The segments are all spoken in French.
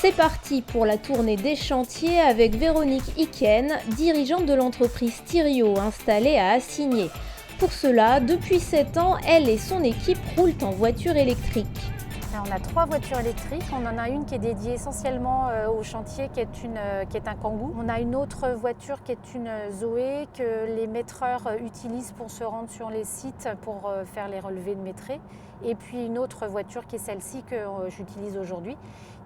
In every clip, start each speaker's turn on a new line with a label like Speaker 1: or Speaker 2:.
Speaker 1: C'est parti pour la tournée des chantiers avec Véronique Iken, dirigeante de l'entreprise Tyrio installée à Assigné. Pour cela, depuis 7 ans, elle et son équipe roulent en voiture électrique.
Speaker 2: On a 3 voitures électriques. On en a une qui est dédiée essentiellement au chantier, qui est un Kangoo. On a une autre voiture qui est une Zoé que les maîtreurs utilisent pour se rendre sur les sites pour faire les relevés de maîtrais. Et puis une autre voiture qui est celle-ci que j'utilise aujourd'hui,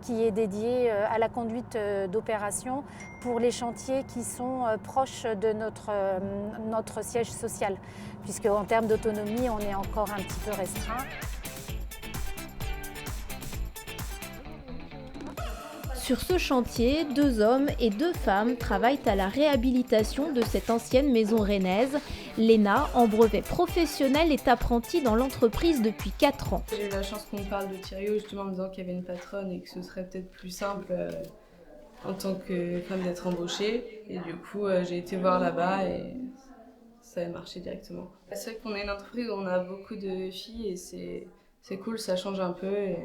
Speaker 2: qui est dédiée à la conduite d'opération pour les chantiers qui sont proches de notre siège social, puisque en termes d'autonomie, on est encore un petit peu restreint.
Speaker 1: Sur ce chantier, 2 hommes et 2 femmes travaillent à la réhabilitation de cette ancienne maison rennaise. Léna, en brevet professionnel, est apprentie dans l'entreprise depuis 4 ans.
Speaker 3: J'ai eu la chance qu'on me parle de Tyrio justement en me disant qu'il y avait une patronne et que ce serait peut-être plus simple en tant que femme d'être embauchée. Et du coup, j'ai été voir là-bas et ça a marché directement. C'est vrai qu'on est une entreprise où on a beaucoup de filles et c'est cool, ça change un peu. Et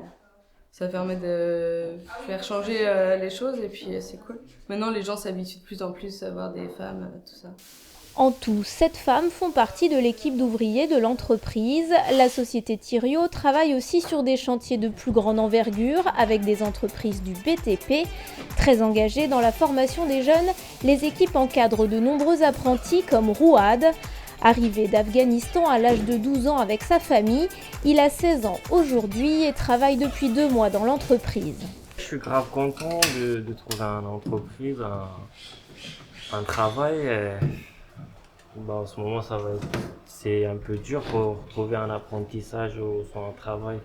Speaker 3: ça permet de faire changer les choses et puis c'est cool. Maintenant, les gens s'habituent de plus en plus à voir des femmes, tout ça.
Speaker 1: En tout, 7 femmes font partie de l'équipe d'ouvriers de l'entreprise. La société Tyrio travaille aussi sur des chantiers de plus grande envergure avec des entreprises du BTP. Très engagées dans la formation des jeunes, les équipes encadrent de nombreux apprentis comme Rouad. Arrivé d'Afghanistan à l'âge de 12 ans avec sa famille, il a 16 ans aujourd'hui et travaille depuis 2 mois dans l'entreprise.
Speaker 4: Je suis grave content de trouver une entreprise, un travail. En ce moment, c'est un peu dur pour trouver un apprentissage ou un travail.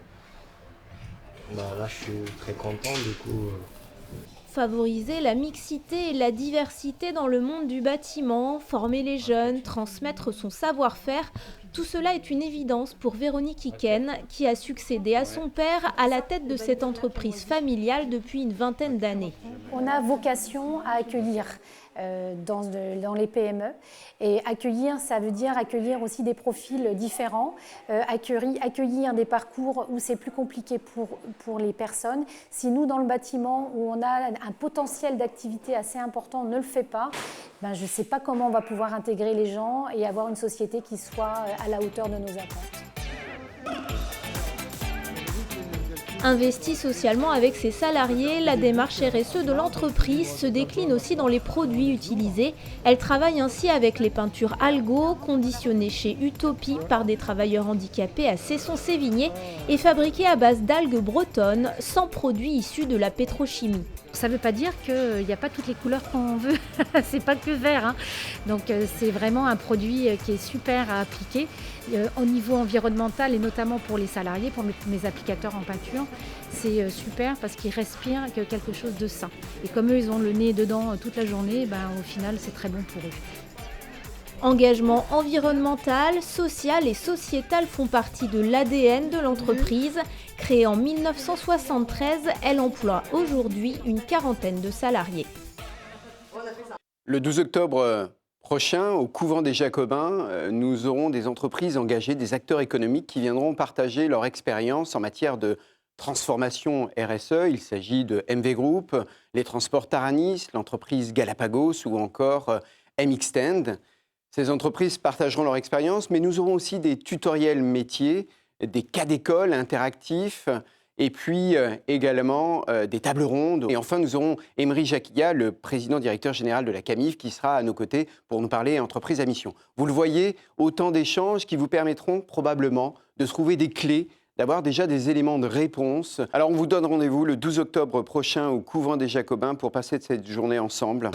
Speaker 4: Là, je suis très content du coup.
Speaker 1: Favoriser la mixité et la diversité dans le monde du bâtiment, former les jeunes, transmettre son savoir-faire, tout cela est une évidence pour Véronique Iken, qui a succédé à son père à la tête de cette entreprise familiale depuis une vingtaine d'années.
Speaker 2: On a vocation à accueillir dans les PME. Et accueillir, ça veut dire accueillir aussi des profils différents, accueillir des parcours où c'est plus compliqué pour les personnes. Si nous, dans le bâtiment, où on a un potentiel d'activité assez important, on ne le fait pas, je ne sais pas comment on va pouvoir intégrer les gens et avoir une société qui soit à la hauteur de nos attentes.
Speaker 1: Investie socialement avec ses salariés, la démarche RSE de l'entreprise se décline aussi dans les produits utilisés. Elle travaille ainsi avec les peintures Algo, conditionnées chez Utopie par des travailleurs handicapés à Cesson-Sévigné et fabriquées à base d'algues bretonnes, sans produits issus de la pétrochimie.
Speaker 2: Ça ne veut pas dire qu'il n'y a pas toutes les couleurs qu'on veut, c'est pas que vert. Donc c'est vraiment un produit qui est super à appliquer au niveau environnemental et notamment pour les salariés, pour mes applicateurs en peinture. C'est super parce qu'ils respirent quelque chose de sain. Et comme eux, ils ont le nez dedans toute la journée, au final, c'est très bon pour eux.
Speaker 1: Engagement environnemental, social et sociétal font partie de l'ADN de l'entreprise. Créée en 1973, elle emploie aujourd'hui une quarantaine de salariés.
Speaker 5: Le 12 octobre prochain, au couvent des Jacobins, nous aurons des entreprises engagées, des acteurs économiques qui viendront partager leur expérience en matière de transformation RSE. Il s'agit de MV Group, les transports Taranis, l'entreprise Galapagos ou encore MXtend. Ces entreprises partageront leur expérience, mais nous aurons aussi des tutoriels métiers, des cas d'école interactifs et puis également des tables rondes. Et enfin, nous aurons Emery Jacquilla, le président-directeur général de la CAMIF, qui sera à nos côtés pour nous parler entreprise à mission. Vous le voyez, autant d'échanges qui vous permettront probablement de trouver des clés, d'avoir déjà des éléments de réponse. Alors, on vous donne rendez-vous le 12 octobre prochain au couvent des Jacobins pour passer cette journée ensemble.